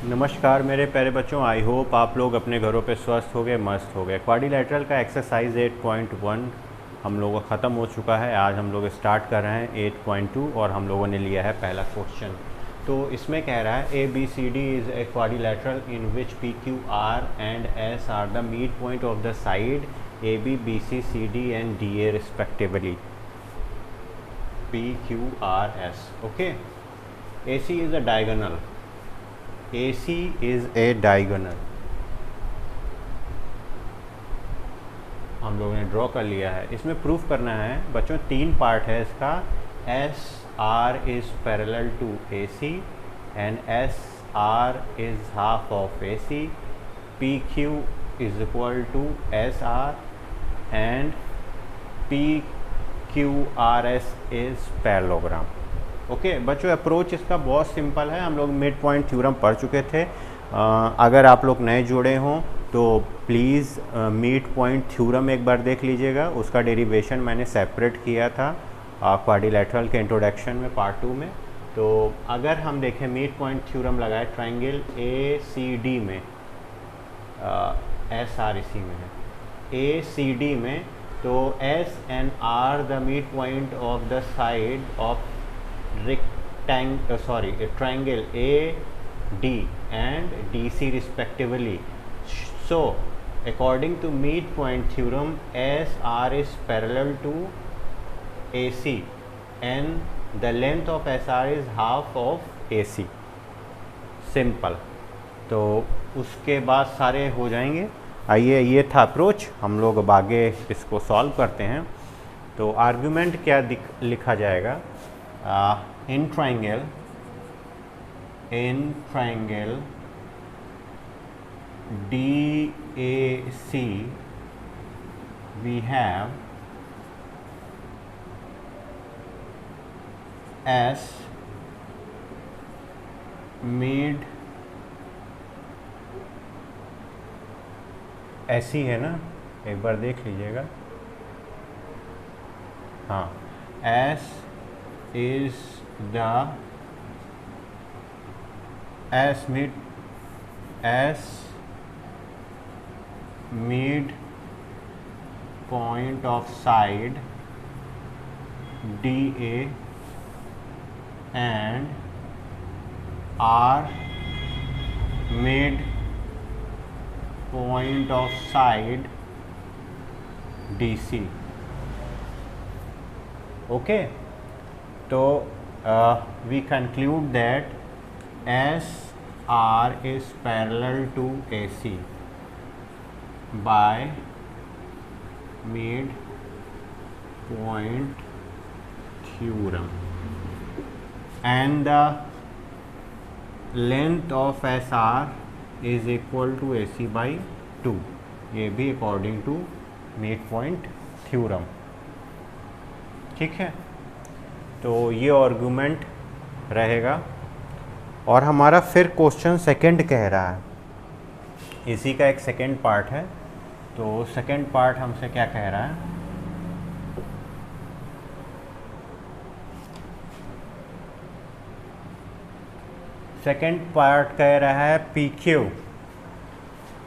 नमस्कार मेरे प्यारे बच्चों, आई होप आप लोग अपने घरों पे स्वस्थ हो गए, मस्त हो गए। क्वाड्रिलेटरल का एक्सरसाइज 8.1 हम लोगों का ख़त्म हो चुका है। आज हम लोग स्टार्ट कर रहे हैं 8.2 और हम लोगों ने लिया है पहला क्वेश्चन। तो इसमें कह रहा है A B C D is a quadrilateral in which P Q R and S are the mid point of the side A B C D and D A respectively. P Q R S, okay. A C is a diagonal, AC is a diagonal। हम लोगों ने draw कर लिया है। इसमें proof करना है बच्चों, 3 पार्ट है इसका। S R is parallel to AC and S R is half of AC। P Q is equal to S R and P Q R S is parallelogram. Okay बच्चों, अप्रोच इसका बहुत simple है। हम लोग mid point theorem पढ़ चुके थे। अगर आप लोग नए जुड़े हों तो प्लीज़ मिड पॉइंट थ्योरम एक बार देख लीजिएगा। उसका डेरिवेशन मैंने सेपरेट किया था क्वाड्रिलेटरल के इंट्रोडक्शन में, पार्ट 2 में। तो अगर हम देखें मिड पॉइंट थ्योरम लगाए ट्राइंगल ए सी डी में, एस आर इसी में है, ए सी डी में, तो S and R the mid point of the side of triangle AD and DC respectively. So according to midpoint theorem, SR is parallel to AC and the length of SR is half of AC। Simple. तो उसके बाद सारे हो जाएंगे। आइए, ये था approach. हम लोग अब आगे इसको सॉल्व करते हैं। तो आर्ग्यूमेंट क्या लिखा जाएगा? in triangle DAC we have S mid, ऐसी है ना, एक बार देख लीजिएगा। हाँ, S is the S mid point of side DA and R mid point of side DC। okay, तो we conclude that SR is parallel to AC by midpoint theorem and the length of SR is equal to AC by 2। ये भी according to midpoint theorem। ठीक है, तो ये argument रहेगा। और हमारा फिर क्वेश्चन सेकंड कह रहा है, इसी का एक सेकंड पार्ट है। तो सेकंड पार्ट हमसे क्या कह रहा है? सेकंड पार्ट कह रहा है पी क्यू,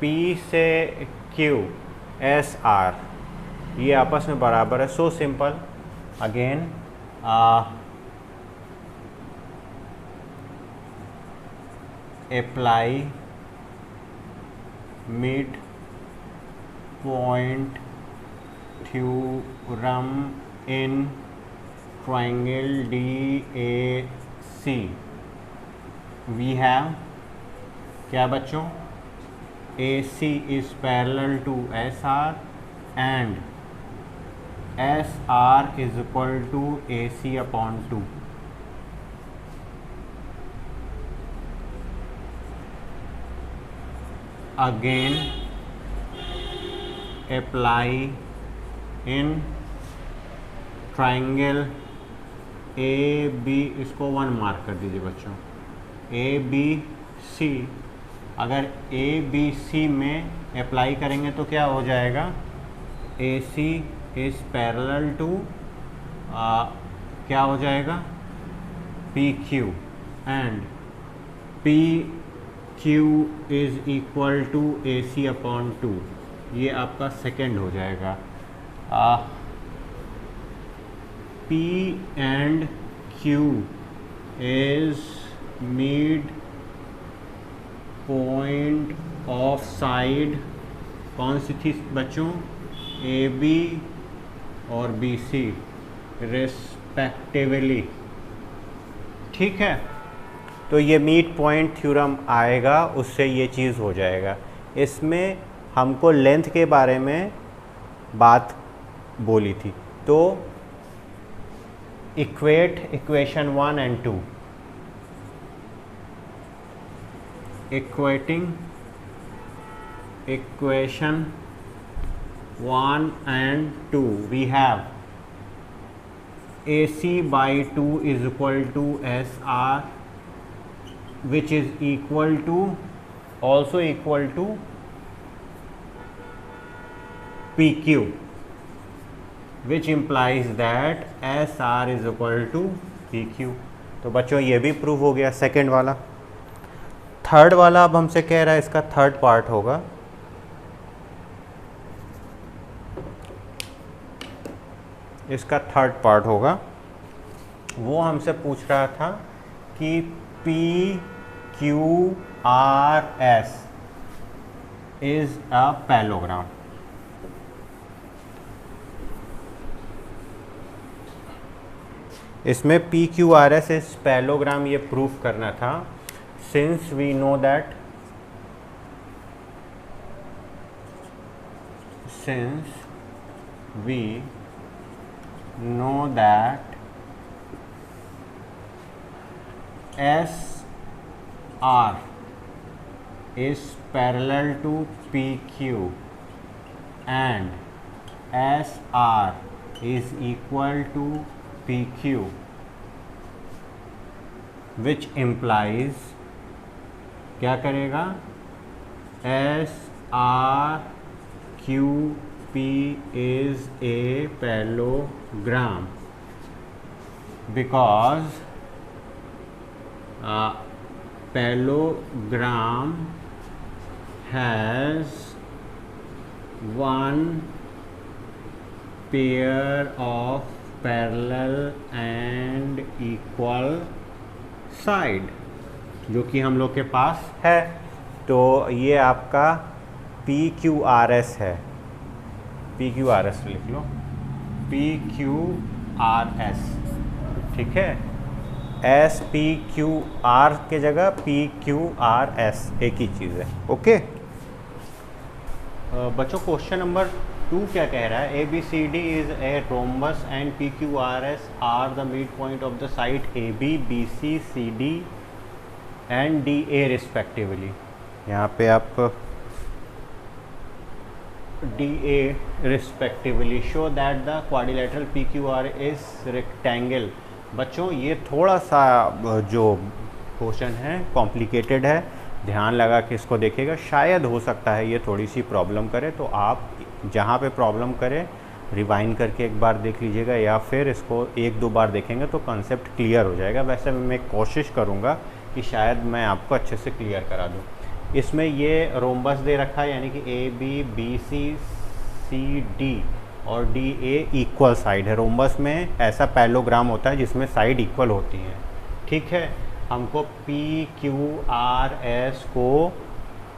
पी से क्यू एस आर ये आपस में बराबर है। So simple. Again apply mid point theorem in triangle DAC। we have क्या बच्चों? AC is parallel to SR and SR is equal to AC upon 2। again apply in triangle AB, इसको 1 mark कर दीजिए बच्चों। ABC, अगर ABC में apply करेंगे तो क्या हो जाएगा? AC इज पैरेलल टू क्या हो जाएगा? PQ and Q is equal to AC upon 2, ये आपका सेकेंड हो जाएगा। P and Q is mid point of side, कौन सी थी बच्चों? AB और BC रिस्पेक्टिवली। ठीक है, तो ये मिड पॉइंट थ्योरम आएगा, उससे ये चीज़ हो जाएगा। इसमें हमको लेंथ के बारे में बात बोली थी, तो equate equation 1 and 2, equating equation 1 and 2, we have AC by 2 is equal to SR, which is equal to also equal to PQ, which implies that SR is equal to PQ। तो बच्चों ये भी प्रूव हो गया second वाला। Third वाला अब हमसे कह रहा है, इसका थर्ड पार्ट होगा। इसका थर्ड पार्ट होगा, वो हमसे पूछ रहा था कि PQRS इज अ पैलोग्राम। इसमें PQRS इज पैलोग्राम ये प्रूफ करना था। Since we know that SR is parallel to PQ and SR is equal to PQ, which implies क्या करेगा? SRQP is a parallelogram because parallelogram has one pair of parallel and equal side, जो कि हम लोग के पास है। तो ये आपका PQRS है, PQRS लिख लो, PQRS, ठीक है। SPQR के जगह PQRS एक ही चीज़ है, ओके। बच्चों क्वेश्चन नंबर 2 क्या कह रहा है? ABCD is a rhombus and PQRS are the mid point of the side AB, BC, CD and DA respectively. यहाँ पे आप DA respectively show that the quadrilateral PQR is rectangle. बच्चों ये थोड़ा सा जो क्वेश्चन है कॉम्प्लिकेटेड है, ध्यान लगा के इसको देखिएगा। शायद हो सकता है ये थोड़ी सी प्रॉब्लम करे, तो आप जहाँ पे प्रॉब्लम करे रिवाइंड करके एक बार देख लीजिएगा, या फिर इसको एक दो बार देखेंगे तो कॉन्सेप्ट क्लियर हो जाएगा। वैसे मैं कोशिश करूँगा कि शायद मैं आपको अच्छे से क्लियर करा दूँ। इसमें ये रोम्बस दे रखा है, यानी कि AB, BC, CD और DA इक्वल साइड है। रोम्बस में ऐसा पैलोग्राम होता है जिसमें साइड इक्वल होती हैं, ठीक है। हमको PQRS को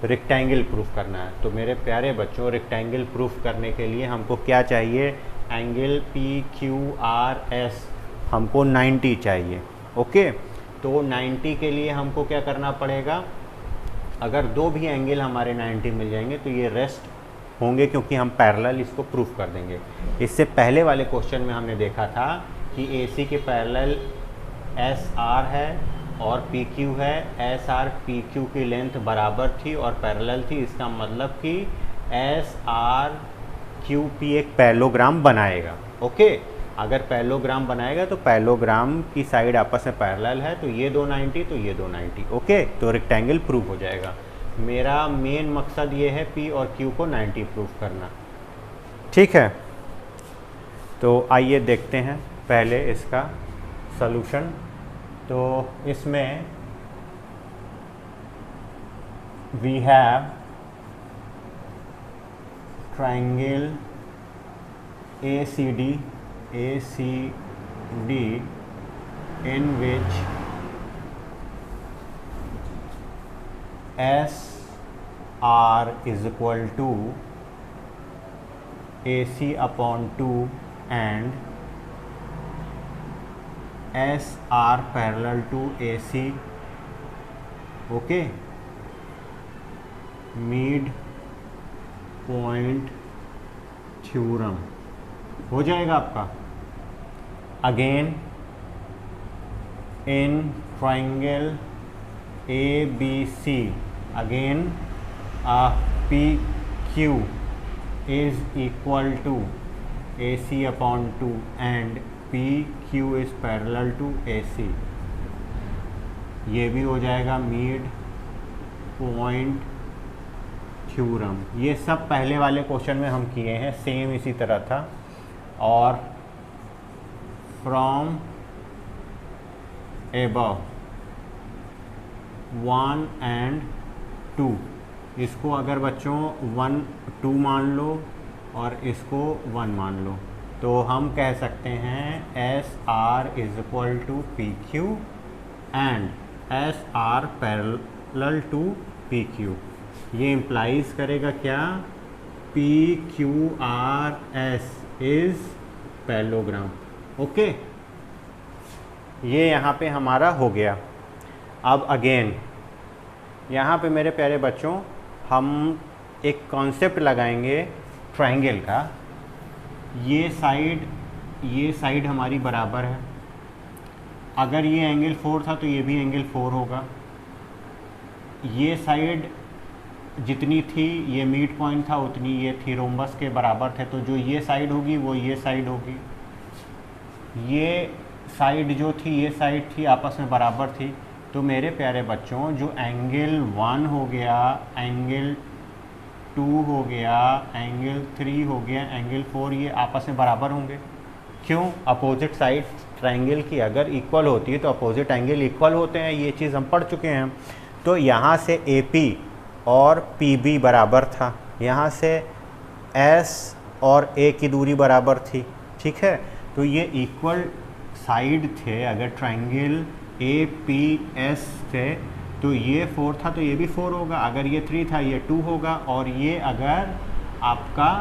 रेक्टेंगल प्रूफ करना है। तो मेरे प्यारे बच्चों, रेक्टेंगल प्रूफ करने के लिए हमको क्या चाहिए? एंगल PQRS हमको 90 चाहिए, ओके। तो 90 के लिए हमको क्या करना पड़ेगा? अगर दो भी एंगल हमारे 90 मिल जाएंगे तो ये रेस्ट होंगे, क्योंकि हम पैरेलल इसको प्रूफ कर देंगे। इससे पहले वाले क्वेश्चन में हमने देखा था कि AC के पैरेलल SR है और PQ है। SR PQ की लेंथ बराबर थी और पैरेलल थी। इसका मतलब कि SRQP एक पैरेललोग्राम बनाएगा, ओके। अगर पैरेललोग्राम बनाएगा तो पैरेललोग्राम की साइड आपस में पैरेलल है, तो ये 290 तो ये 290, ओके। तो रेक्टेंगल प्रूफ हो जाएगा। मेरा मेन मकसद ये है P और Q को 90 प्रूफ करना, ठीक है। तो आइए देखते हैं पहले इसका सॉल्यूशन। तो इसमें we have triangle ACD in which SR is equal to AC upon 2 and SR parallel to AC. Okay, mid point theorem हो जाएगा आपका. Again in triangle ABC, again PQ is equal to AC upon 2 and PQ is parallel to AC. ये भी हो जाएगा mid point theorem. ये सब पहले वाले क्वेश्चन में हम किए हैं, सेम इसी तरह था. और फ्रॉम एबव 1 and 2, इसको अगर बच्चों 1 2 मान लो और इसको 1 मान लो तो हम कह सकते हैं SR is equal to PQ and SR parallel to PQ. ये इम्प्लाइज करेगा क्या? PQRS is parallelogram. ओके, ये यहाँ पे हमारा हो गया. अब अगेन यहाँ पे मेरे प्यारे बच्चों हम एक कॉन्सेप्ट लगाएंगे ट्रायंगल का. ये साइड हमारी बराबर है. अगर ये एंगल 4 था तो ये भी एंगल 4 होगा. ये साइड जितनी थी ये मिड पॉइंट था उतनी ये थी, रोम्बस के बराबर थे. तो जो ये साइड होगी वो ये साइड होगी. ये साइड जो थी ये साइड थी, आपस में बराबर थी. तो मेरे प्यारे बच्चों जो एंगल 1 हो गया, एंगल 2 हो गया, एंगल 3 हो गया, एंगल 4, ये आपस में बराबर होंगे. क्यों? अपोजिट साइड ट्रायंगल की अगर इक्वल होती है तो अपोजिट एंगल इक्वल होते हैं. ये चीज़ हम पढ़ चुके हैं. तो यहाँ से AP और PB बराबर था, यहाँ से S और A की दूरी बराबर थी. ठीक है, तो ये इक्वल साइड थे. अगर ट्रायंगल APS थे तो ये 4 था तो ये भी 4 होगा. अगर ये 3 था ये 2 होगा. और ये अगर आपका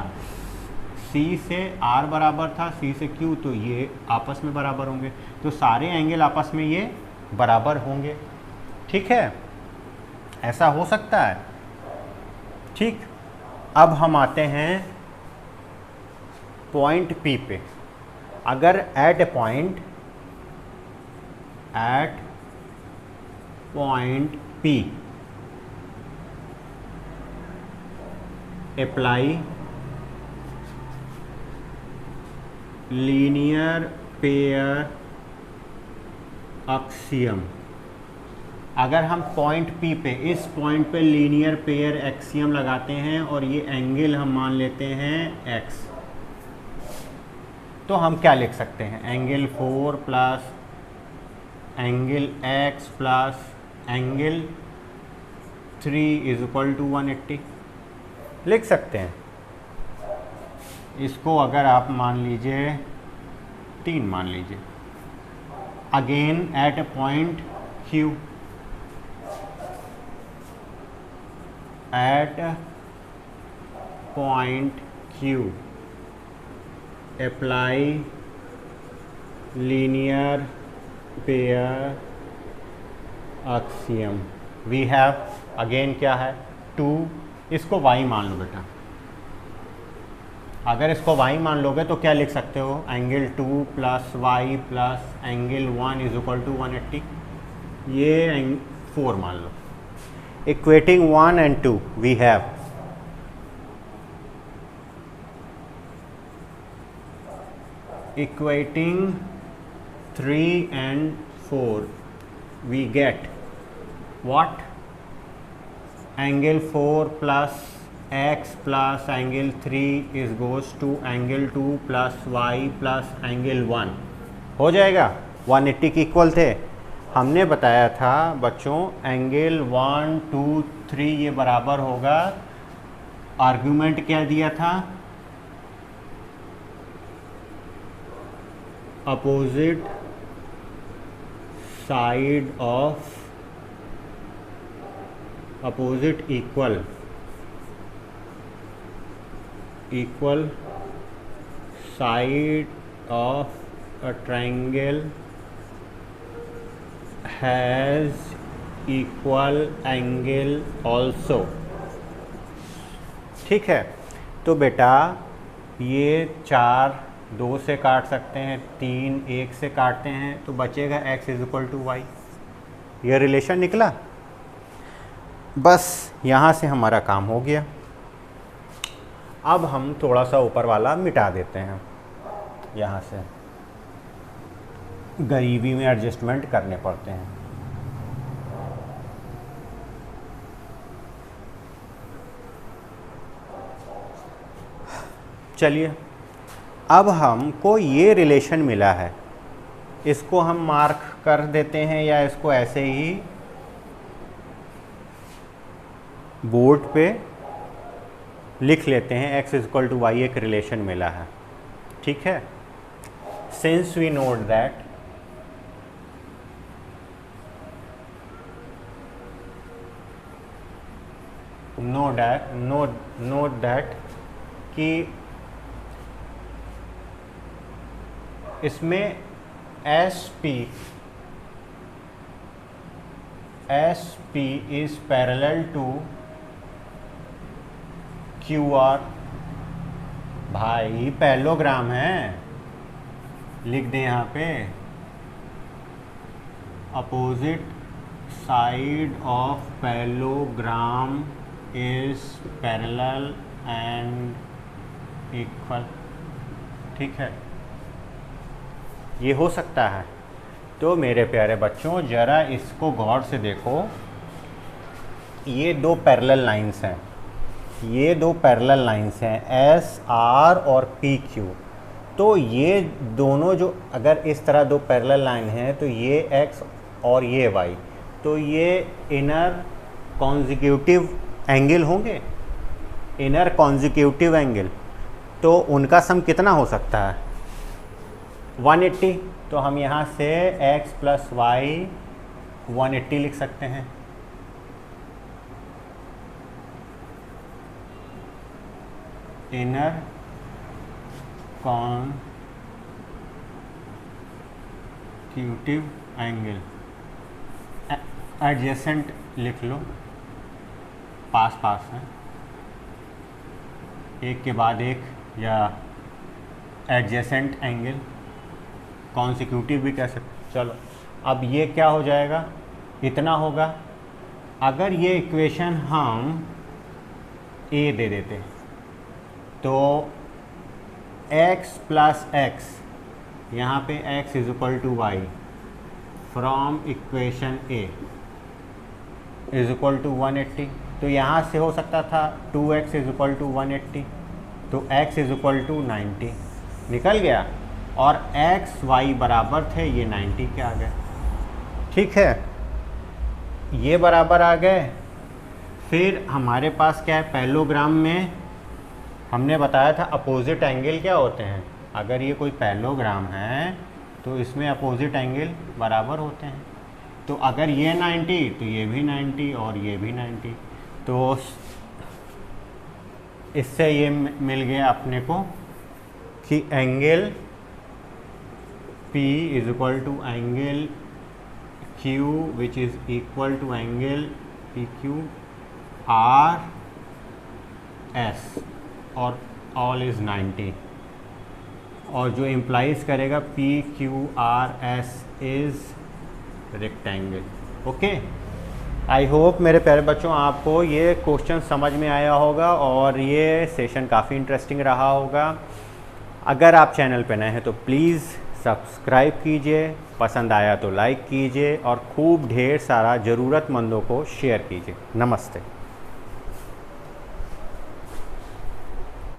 C से R बराबर था, C से Q, तो ये आपस में बराबर होंगे. तो सारे एंगल आपस में ये बराबर होंगे. ठीक है, ऐसा हो सकता है. ठीक, अब हम आते हैं पॉइंट P पे. अगर at point P apply linear pair axiom. अगर हम पॉइंट P पे, इस पॉइंट पे लीनियर पेयर एक्सियम लगाते हैं और ये एंगल हम मान लेते हैं x, तो हम क्या लिख सकते हैं? Angle 4 plus angle x plus angle 3 is equal to 180 लिख सकते हैं. इसको अगर आप मान लीजिए 3 मान लीजिए. Again at a point Q, at point Q apply linear pair axiom. We have again क्या है? 2. इसको y मान लो बेटा. अगर इसको y मान लोगे तो क्या लिख सकते हो? Angle 2 plus y plus angle 1 is equal to 180. ये 4 मान लो. Equating 1 and 2 we have equating 3 and 4 we get what? Angle 4 plus x plus angle 3 is goes to angle 2 plus y plus angle 1 हो जाएगा. 180 के इक्वल थे. हमने बताया था बच्चों एंगल 1 2 3 ये बराबर होगा, आर्गुमेंट क्या दिया था, opposite side of opposite equal side of a triangle has equal angle also. ठीक है, तो बेटा ये 4 2 से काट सकते हैं, 3 1 से काटते हैं, तो बचेगा x = y। ये रिलेशन निकला। बस यहाँ से हमारा काम हो गया। अब हम थोड़ा सा ऊपर वाला मिटा देते हैं, यहाँ से गरीबी में एडजस्टमेंट करने पड़ते हैं। चलिए, अब हमको ये रिलेशन मिला है, इसको हम मार्क कर देते हैं या इसको ऐसे ही बोर्ड पे लिख लेते हैं। x = y एक रिलेशन मिला है। ठीक है, since we note that note that कि इसमें SP is parallel to QR। भाई पैरेललोग्राम है, लिख दें यहाँ पे, opposite side of parallelogram is parallel and equal. ठीक है, ये हो सकता है। तो मेरे प्यारे बच्चों ज़रा इसको गौर से देखो, ये 2 पैरेलल लाइंस हैं, ये 2 पैरेलल लाइंस हैं SR और PQ। तो ये दोनों जो अगर इस तरह 2 पैरेलल लाइन हैं तो ये x और ये y, तो ये इनर कॉन्जिक्यूटिव एंगल होंगे, इनर कॉन्जिक्यूटिव एंगल। तो उनका सम कितना हो सकता है, 180। तो हम यहाँ से x + y 180 लिख सकते हैं। इनर कॉन्जिक्यूटिव एंगल, एडजेसेंट लिख लो, पास पास है, एक के बाद एक, या एडजेसेंट एंगल, कॉन्सिक्यूटिव भी कह सकते। चलो अब ये क्या हो जाएगा, इतना होगा। अगर ये इक्वेशन हम A दे देते तो x + x, यहाँ पे x = y from equation A = 180। तो यहाँ से हो सकता था 2x = 180, तो x = 90 निकल गया, और x y बराबर थे, ये 90 के आ गए। ठीक है, ये बराबर आ गए। फिर हमारे पास क्या है, पैरेललोग्राम में हमने बताया था अपोजिट एंगल क्या होते हैं। अगर ये कोई पैरेललोग्राम है तो इसमें अपोजिट एंगल बराबर होते हैं। तो अगर ये 90 तो ये भी 90 और ये भी 90। तो इससे ये मिल गया अपने को कि angle P = angle Q which is equal to angle PQ RS और ऑल इज़ 90, और जो इम्प्लाइज करेगा PQRS is rectangle. Okay, I hope मेरे प्यारे बच्चों आपको ये क्वेश्चन समझ में आया होगा और ये सेशन काफ़ी इंटरेस्टिंग रहा होगा। अगर आप चैनल पे नए हैं तो प्लीज़ सब्सक्राइब कीजिए, पसंद आया तो लाइक कीजिए और खूब ढेर सारा ज़रूरतमंदों को शेयर कीजिए। नमस्ते।